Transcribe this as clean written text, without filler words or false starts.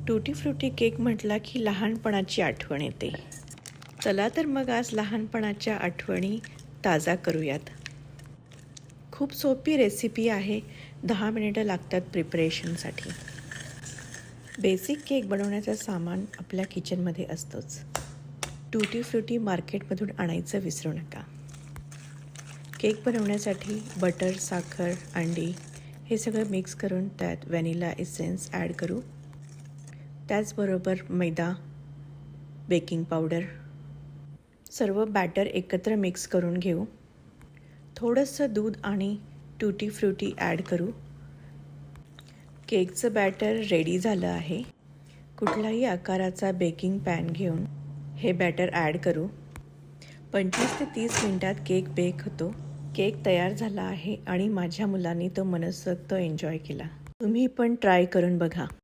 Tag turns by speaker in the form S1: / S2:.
S1: टुटी frutti cake म्हटला की लहानपणाची आठवण येते. चला तर मग आज लहानपणाच्या आठवणी ताजा करूयात. खूप सोपी रेसिपी आहे. 10 मिनिटं लागतात प्रिपरेशनसाठी. बेसिक केक बनवण्याचं सामान आपल्या किचनमध्ये असतोच. टुटी फ्रुटी मार्केटमधून आणायचं विसरू नका. केक बनवण्यासाठी बटर, साखर, अंडी हे सगळं मिक्स करून त्यात व्हॅनिला एसेन्स ॲड करू. त्याचबरोबर मैदा, बेकिंग पावडर, सर्व बॅटर एकत्र मिक्स करून घेऊ. थोडंसं दूध आणि टुटी फ्रुटी ॲड करू. केकचं बॅटर रेडी झालं आहे. कुठलाही आकाराचा बेकिंग पॅन घेऊन हे बॅटर ॲड करू. 25 ते 30 मिनटात केक बेक होतो. केक तयार झाला आहे आणि माझ्या मुलांनी तो मनसोक्त एन्जॉय केला. तुम्ही पण ट्राय करून बघा.